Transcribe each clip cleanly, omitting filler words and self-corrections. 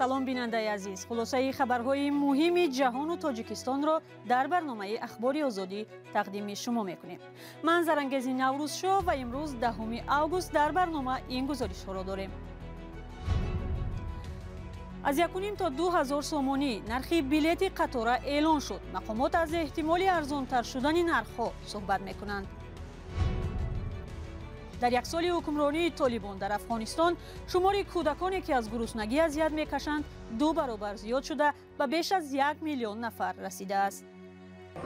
салом бинандаи азиз, хулосаи хабарҳои муҳими ҷаҳону тоҷикистонро дар барномаи ахбори озодӣ тақдими шумо мекунем. ман Зарангези Наврӯзшо ва имрӯз 10 август дар барнома ин гузоришҳоро дорем. аз 1.5 то 2000 сомонӣ нархи билети қатора эълон шуд. мақомот аз эҳтимоли арзонтар шудани нархҳо суҳбат мекунанд. дар як соли ҳукмронии Толибон дар Афғонистон шумори кӯдаконе ки аз гуруснагӣ азият мекашанд 2 баробар зиёд шуда ба беш аз 1 миллион нафар расидааст.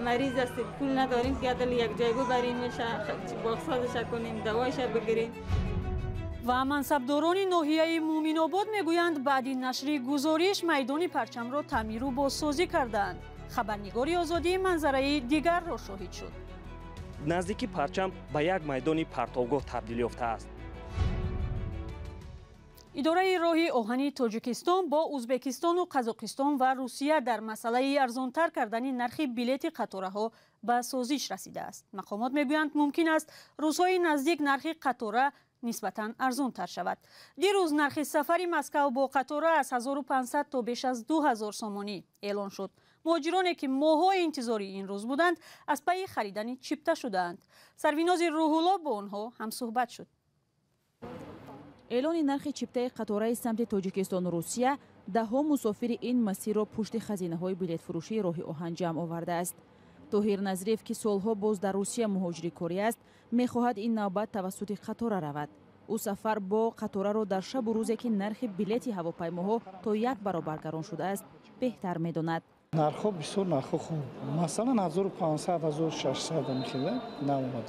مریض است پول نداریم که عدل یک جای ببریم باقصادش کنیم دوایش بگیریم. ва мансабдорони ноҳияи Муъминобод мегӯянд баъди нашри гузориш майдони парчамро таъмиру бозсозӣ кардаанд. хабарнигори озодӣ манзараи дигарро шоҳид шуд. наздики парчам ба як майдони партовгоҳ табдил ёфтааст. идораи роҳи оҳани Тоҷикистон бо Узбекистону Қазоқистон ва Русия дар масъалаи арзонтар кардани нархи билети қатораҳо ба созиш расидааст. мақомот мегӯянд мумкин аст рӯзҳои наздик нархи қатора нисбатан арзонтар шавад. дирӯз нархи сафари Маскав бо қатора аз 1500 то беш аз 2000 сомонӣ эълон шуд. муҳоҷироне ки моҳҳои интизори ин рӯз буданд аз пайи харидани чипта шудаанд. сарвинози Рӯҳулло бо онҳо ҳамсуҳбат шуд. эълони нархи чиптаи қатораи самти Тоҷикистону Русия даҳҳо мусофири ин масирро пушти хазинаҳои билетфурӯшии роҳи оҳан ҷамъ овардааст. Тоҳир Назриев ки солҳо боз дар Русия муҳоҷири корӣ аст, мехоҳад ин навбат тавассути қатора равад. ӯ сафар бо қатораро дар шабу рӯзе ки нархи билети ҳавопаймоҳо то 1 баробар гарон шудааст, беҳтар медонад. нархҳо бисёр нархҳо хуб. масалан 1500-1600 хела наомад.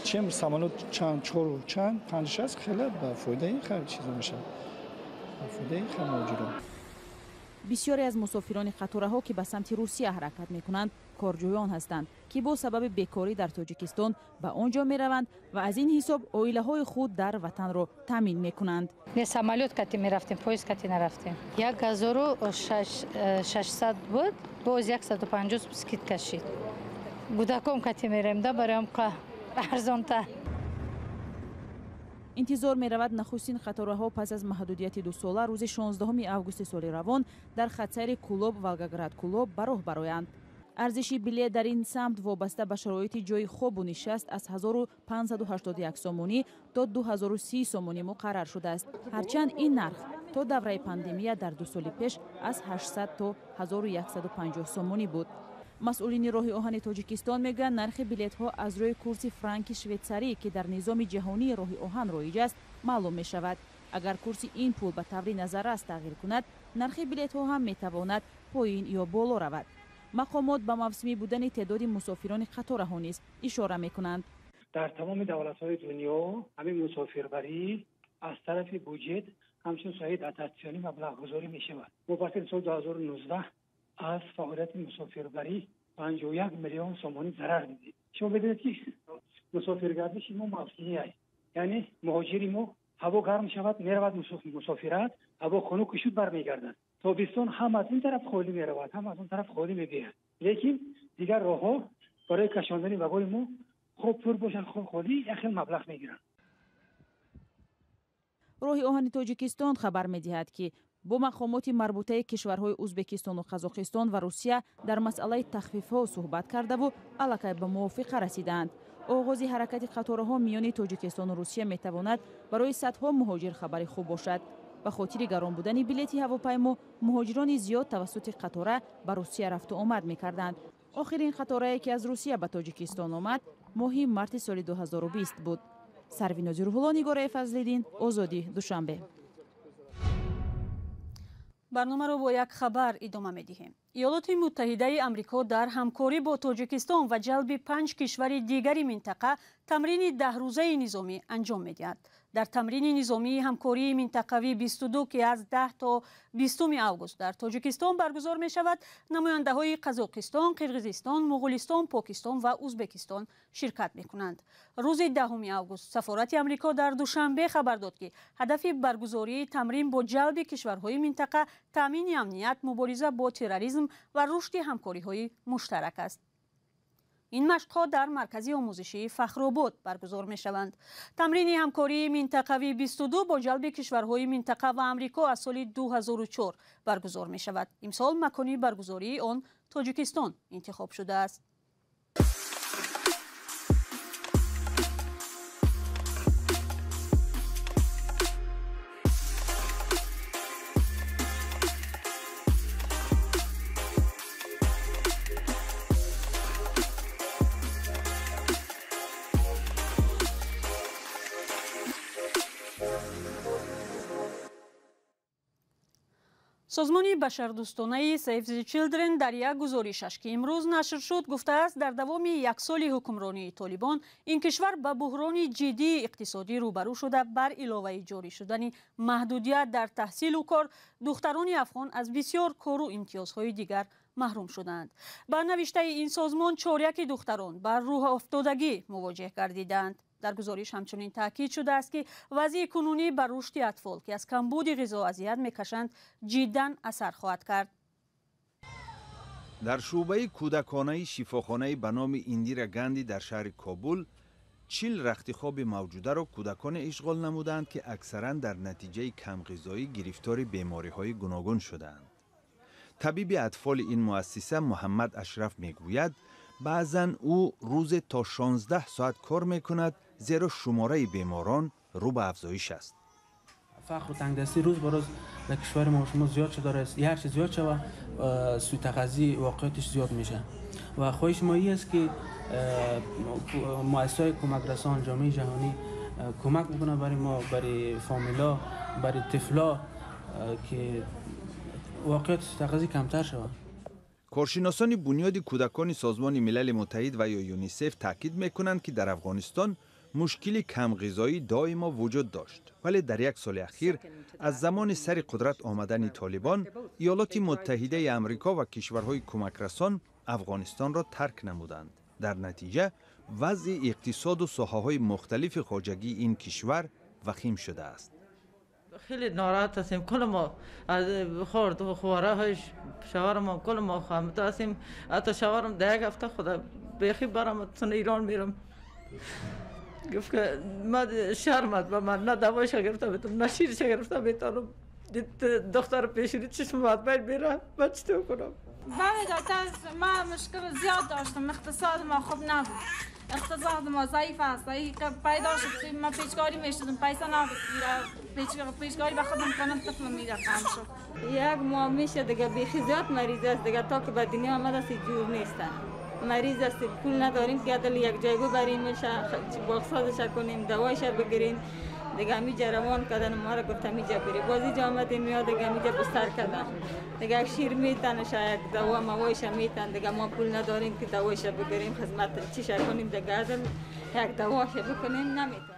чем самолёт чанд 4 чанд 5-6 хела ба фоидаи хар чиза мешавад. ба фоидаи хар муҳоҷирон. бисёре аз мусофирони қатораҳо ки ба самти Русия ҳаракат мекунанд, корҷоён ҳастанд, ки бо сабаби бекорӣ дар Тоҷикистон ба он ҷо мераванд ва аз ин ҳисоб оилаҳои худ дар ватанро таъмин мекунанд. не самолёт кати мерафтем, поезд кати нарафтем. 1600 буд, боз 150 скидка шид. гудаком кати мерем да барам қа арзонтар. интизор меравад нахустин қатораҳо пас аз маҳдудияти 2 сола рӯзи 16 августи соли равон дар хатсайри Кулоб-Волгоград-Кулоб ба роҳ бароянд. арзиши билет дар ин самт вобаста ба шароити ҷои хобу нишаст аз 1581 сомонӣ то 2030 сомонӣ муқаррар шудааст. ҳарчанд ин нарх то давраи пандемия дар 2 соли пеш аз 800 то 1150 сомонӣ буд. масъулини роҳи оҳани Тоҷикистон мегӯянд нархи билетҳо аз рӯи курси франки швейтсарӣ ки дар низоми ҷаҳонии роҳи оҳан роиҷ аст маълум мешавад. агар курси ин пул ба таври назаррас тағйир кунад, нархи билетҳо ҳам метавонад поин ё боло равад. мақомот ба мавсимӣ будани теъдоди мусофирони қатораҳо низ ишора мекунанд. дар тамоми давлатҳои дунё ҳамин мусофирбарӣ аз тарафи буҷет ҳамчун соҳаи дотатсионӣ маблағгузорӣ мешавад. мо паси соли 2019 аз фаъолияти мусофирбарӣ 51 миллион сомонӣ зарар дидем. шумо бидонед ки мусофиргардиши мо мавсимӣ аст. яъне муҳоҷири мо ҳаво гарм шавад, меравад мусофират, ҳаво хунук шуд бармегардад. тобистон ҳам аз ин тараф холӣ меравад, ҳам аз он тараф холӣ мегӯяд. лекин дигар роҳҳо барои кашондани вагони мо хоб пур бошад, хоб холӣ як хел маблағ мегиранд. роҳи оҳани Тоҷикистон хабар медиҳад ки бо мақомоти марбутаи кишварҳои Узбекистону Қазоқистон ва Русия дар масъалаи тахфифҳо суҳбат кардаву аллакай ба мувофиқа расидаанд. оғози ҳаракати қатораҳо миёни Тоҷикистону Русия метавонад барои садҳо муҳоҷир хабари хуб бошад. ба хотири гарон будани билети ҳавопаймо муҳоҷирони зиёд тавассути қатора ба Русия рафту омад мекарданд. охирин қаторае ки аз Русия ба Тоҷикистон омад моҳи марти соли 2020 буд. сарвинози Рӯҳулло, Нигораи Фазлиддин, Озодӣ, Душанбе. барномаро бо як хабар идома медиҳем. иёлоти муттаҳидаи амрико дар ҳамкорӣ бо Тоҷикистон ва ҷалби 5 кишвари дигари минтақа тамрини 10-рӯзаи низомӣ анҷом медиҳад. дар тамрини низомии ҳамкории минтақавӣ 22 ки аз 10 то 20 август дар Тоҷикистон баргузор мешавад, намояндаҳои Қазоқистон, Қирғизистон, Муғулистон, Покистон ва Узбекистон ширкат мекунанд. рӯзи 10 август сафорати амрико дар Душанбе хабар дод ки ҳадафи баргузории тамрин бо ҷалби кишварҳои минтақа таъмини амният, мубориза бо терроризм ва рушди ҳамкориҳои муштарак аст. این مشق‌ها در مرکز آموزشی فخرآباد برگزار می‌شوند. تمرین همکاری منطقوی 22 با جلب کشورهای منطقه و آمریکا از سال 2004 برگزار می‌شود. امسال مکان برگزاری آن تاجیکستان انتخاب شده است. سازمان بشردوستانه Save the Children در یک گزارشش که امروز نشر شد گفته است در دوام یک سال حکمرانی طالبان این کشور به بحران جدی اقتصادی روبرو شده. بر علاوه جاری شدن محدودیت در تحصیل و کار، دختران افغان از بسیار کار و امتیازهای دیگر محروم شدند. با نوشته این سازمان چهارک دختران بر راه افتادگی مواجه گردیدند. در گزارش همچنین تاکید شده است که وضع کنونی بر رشد اطفال که از کمبود غذا اذیت میکشند جداً اثر خواهد کرد. در شعبه کودکانه شفاخانه به نام ایندیرا گاندی در شهر کابل 40 رختخواب موجوده را کودکان اشغال نمودند که اکثراً در نتیجه کم غذایی گرفتار بیماری‌های گوناگون شدند. طبیب اطفال این مؤسسه محمد اشرف میگوید بعضاً او روز تا 16 ساعت کار میکند زیرا شماره بیماران رو به افزایش است. فقر و تنگدستی روز به روز در کشور ما شما زیاد شده است. هر چیز زیاد شود سوء تغذیه واقعیتش زیاد میشه و خواهش ما این است که مؤسسات کمک رسان جامعه جهانی کمک بکنه برای ما، برای فامیلا، برای طفلا که واقعیت سوء تغذیه کمتر شود. کارشناسان بنیاد کودکان سازمان ملل متحد و یا یونیسف تاکید میکنند که در افغانستان مشکل کم غذایی دائما وجود داشت، ولی در یک سال اخیر از زمان سر قدرت آمدن طالبان ایالات متحده امریکا و کشورهای کمک رسان افغانستان را ترک نمودند. در نتیجه وضع اقتصاد و ساحه‌های مختلف خواجگی این کشور وخیم شده است. خیلی ناراحت هستیم. کل ما از خورد و خواره های شوهرم کل ما خامته هستیم. حتی شوهرم در یک هفته خدا بیخی برام تون ایران میرم. گفت که من شرمت و من نه دوایش گرفته بیتم نه شیرش گرفته بیتم. دختر پیشونی چشم باید میره من چطور کنم؟ بله دکتر، من مشکل زیاد داشتم. اقتصاد ما خوب نبود. اقتصاد ما ضعیف است. پیدا شد که من پیشکاری میشدم، پیسه نبود. پیشکاری به خودم کنم طفلم میره کم شد. یک ماه میشه دیگه بیخی زیاد مریض است دیگه. تا که به دنیا آمده است جور نیستن. مریض است، پول نداریم که دل یک جای ببریم میشه باقصادش کنیم دوایش بگیریم دیگه. می جروان کردن ما را گفتم میجا بری بازی جا آمدیم میاد دیگه میجا بستر کردن دیگه. یک شیر میتن یک دوا موایش میتن دیگه. ما پول نداریم که دوایش بگیریم خدمت چیش کنیم دیگه. یک دواش بکنیم نمیتن.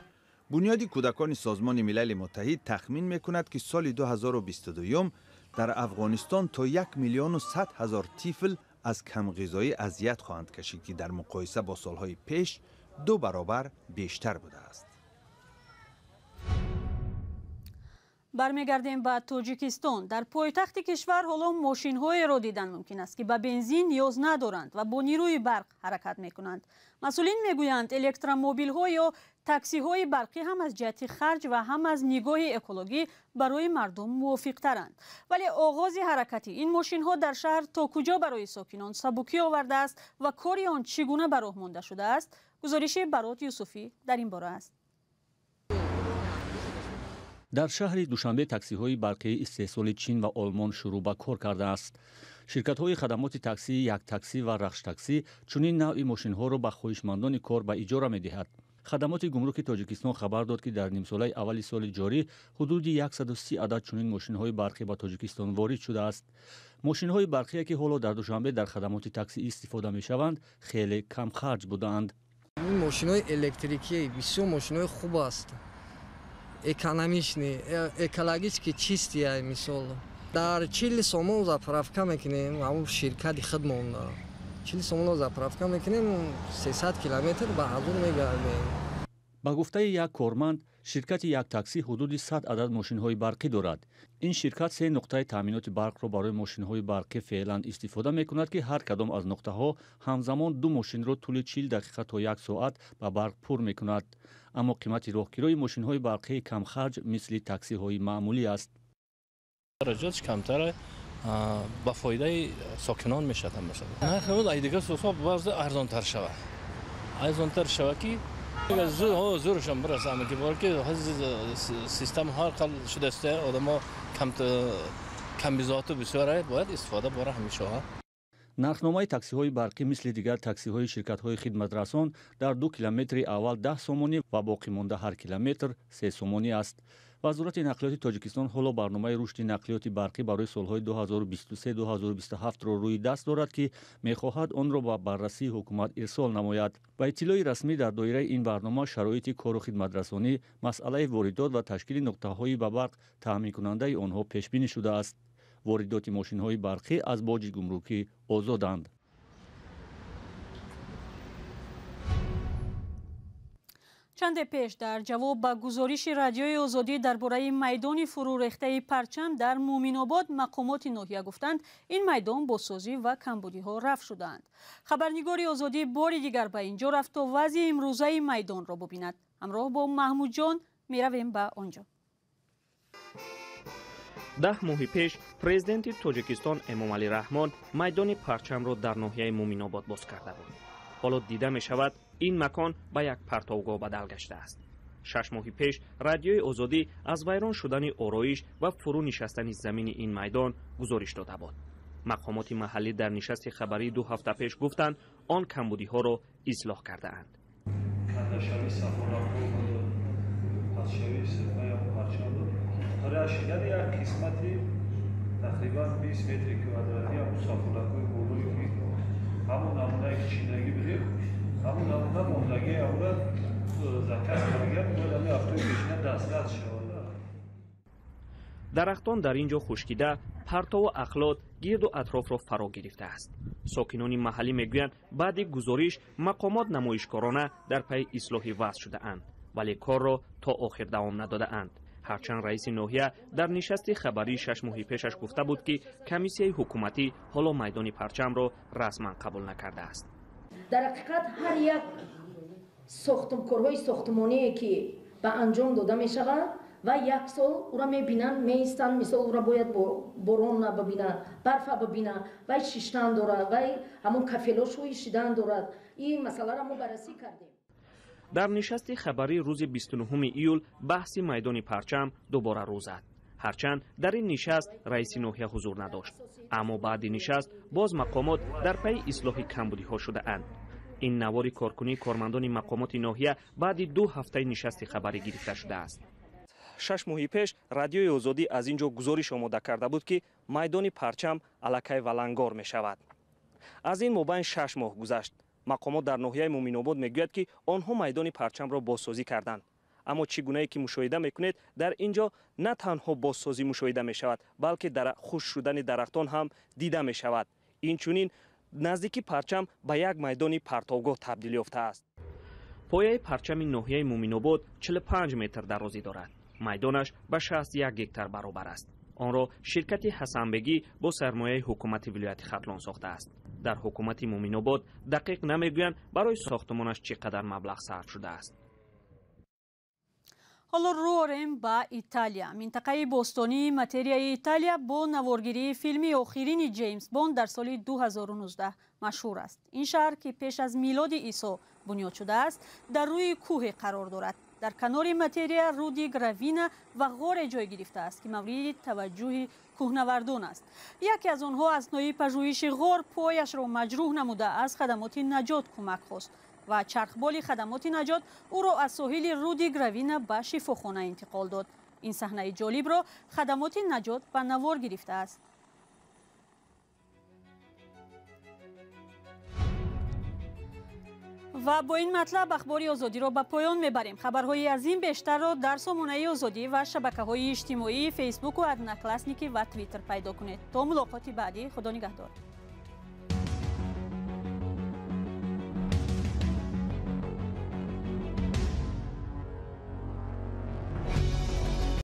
بنیاد کودکان سازمان ملل متحد تخمین میکند که سال 2022 در افغانستان تا 1,100,000 طفل از کم غذایی اذیت خواهند کشید که در مقایسه با سالهای پیش 2 برابر بیشتر بوده است. برمیگردیم به تاجیکستان. در پایتخت کشور حالا ماشین‌های را دیدن ممکن است که به بنزین نیاز ندارند و با نیروی برق حرکت می‌کنند. مسئولین میگویند الکترومبیل‌ها یا تاکسی‌های برقی هم از جهت خرج و هم از نگاه اکولوژی برای مردم موافق‌ترند. ولی آغاز حرکت این ماشین‌ها در شهر تا کجا برای ساکنان سبکی آورده است و کار آن چگونه به راه مانده شده است؟ گزارش برات یوسفی در این باره است. در شهر دوشنبه تاکسی‌های برقی استحصال چین و آلمان شروع به کار کرده است. شرکت‌های خدمات تاکسی، یک تاکسی و رخش تاکسی چنین نوع ماشین‌ها را به خواهشمندان کار به اجاره می‌دهد. خدمات گمرک تاجیکستان خبر داد که در نیم ساله اول سال جاری حدود 130 عدد چنین ماشین‌های برقی به تاجیکستان وارد شده است. ماشین‌های برقی که حالا در دوشنبه در خدمات تاکسی استفاده می‌شوند خیلی کم خرج بودند. این ماشین‌های الکتریکی بسیار ماشین‌های خوب است. экономичный, экологически чистый мисол. Дар 40 сомон заправка мекунем, ҳамон ширкати хидмон дорад. 40 сомон заправка мекунем, 300 километр ба ҳазур мегардем. با گفته یک کارمند شرکت یک تاکسی حدود 100 عدد ماشین‌های برقی دارد. این شرکت 3 نقطه تامینات برق را برای ماشین‌های برقی فعلا استفاده می‌کند که هر کدام از نقطه‌ها همزمان 2 ماشین را طول 40 دقیقه تا 1 ساعت به برق پر می‌کند. اما قیمت راهگیری ماشین‌های برقی کم خرج مثل تاکسی‌های معمولی است. خراجاتش کمتره، با فایده ساکنان میشه مثلا. نرخ اون دیگه سوسا باز ارزان‌تر شود. ارزان‌تر شود که زورشان برسه که بلکه سیستم هر قل شده است آدم‌ها کم بیزات و بسیار باید استفاده باره همیشه. نرخنامه تاکسی‌های برقی مثل دیگر تاکسی‌های شرکت‌های خدمترسان در 2 کیلومتر اول 10 سومانی و باقی مانده هر کیلومتر 3 سومانی است. وزارت نقلیات تاجیکستان حالا برنامه رشد نقلیات برقی برای سال‌های 2023-2027 را روی دست دارد که می‌خواهد آن را با بررسی حکومت ارسال نماید. و اطلاع رسمی در دایره این برنامه شرایط کار و خدمترسانی، مسئله واردات و تشکیل نقطه‌های به برق تامین کننده آنها پیش بینی شده است. واردات ماشین‌های برقی از باج گمرکی آزادند. چند پیش در جواب به گزارش رادیوی آزادی درباره میدان فرو ریخته پرچم در مومن‌آباد، مقامات ناحیه گفتند این میدان بازسازی و کمبودی‌ها رفع شدند. خبرنگار آزادی بار دیگر به اینجا رفت تا وضع امروزه میدان را ببیند. همراه با محمود جان میرویم به آنجا. 10 ماه پیش پرزیدنت تاجیکستان امامعلی رحمان میدان پرچم را در ناحیه مومن‌آباد باز کرده بود. حالا دیده می شود این مکان به یک پرتوگاه بدل گشته است. 6 ماه پیش رادیوی آزادی از ویران شدن آرایش و فرو نشستن زمین این میدان گزارش داده بود. مقامات محلی در نشست خبری 2 هفته پیش گفتند آن کمبودی ها را اصلاح کرده اند. یک قسمتی تقریبا 20 متر کوادراتی هم سافولکوی بولوی که همون نمونه که چینگی بودیم همون نمونه موندگی اولاد زکست کارگر باید همی هفتوی پیشنه دسترس شد. درختان در اینجا خشکیده، پرتو و اخلاط گرد و اطراف را فرا گرفته است. ساکنان محلی میگویند بعد گزارش مقامات نمایشکارانه در پی اصلاح وضع شده اند، ولی کار را تا آخر دوام نداده اند. هرچند رئیس ناحیه در نشست خبری 6 ماه پیشش گفته بود که کمیسیه حکومتی حالا میدان پرچم را رسما قبول نکرده است. در حقیقت هر یک کارهای ساختمانی که به انجام داده می شود و یک سال او را می بینند، می ایستند، مثال او را باید باران ببینند، برف ببینند و شیشتن دارد و همون کفیلاش شیدن دارد. این مسئله را ما بررسی کردیم. در نشست خبری روز 29 ایول بحث میدان پرچم دوباره روز زد. هرچند در این نشست رئیس ناحیه حضور نداشت، اما بعد نشست باز مقامات در پی اصلاح کمبودی ها شده اند. این نوار کارکنی کارمندان مقامات ناحیه بعد 2 هفته نشست خبری گرفته شده است. 6 ماه پیش رادیوی آزادی از اینجا گزارش آماده کرده بود که میدان پرچم الکی ولنگار می شود. از این مابین 6 ماه گذشت. مقامات در ناحیه مومن‌آباد میگوید که آنها میدان پرچم را بازسازی کردند. اما چگونه که مشاهده میکنید در اینجا نه تنها بازسازی مشاهده می شود، بلکه در خشک شدن درختان هم دیده می شود. این چنین نزدیکی پرچم به یک میدان پرتوگاه تبدیل یافته است. پایه پرچم ناحیه مومن‌آباد 45 متر درازی دارد. میدانش به 61 هکتار برابر است. آن را شرکت حسنبگی با سرمایه حکومت ولایت ختلان ساخته است. در حکومت مومن‌آباد دقیق نمیگویند برای ساختمانش چقدر مبلغ صرف شده است. حالا رو آوریم به ایتالیا. منطقه باستانی ماتریای ایتالیا با نوارگیری فیلمی آخرین جیمز بوند در سال 2019 مشهور است. این شهر که پیش از میلاد عیسی بنیاد شده است در روی کوه قرار دارد. در کنار ماتریا رودی گراوینا و غار جای گرفته است که مورد توجه کوهنوردان است. یکی از آنها اثنای پژوهش غار پایش را مجروح نموده از خدمات نجات کمک خواست و چرخبال خدمات نجات او را از ساحل رودی گراوینا به شفاخانه انتقال داد. این صحنه جالب را خدمات نجات به نوار گرفته است. و با این مطلب اخباری آزادی را به پایان میبریم. خبرهای از این بیشتر را در سامانه آزادی و شبکه‌های اجتماعی فیسبوک و ادنکلاسنیکی و توییتر پیدا کنید. تا ملاقات بعدی، خدا نگهدار.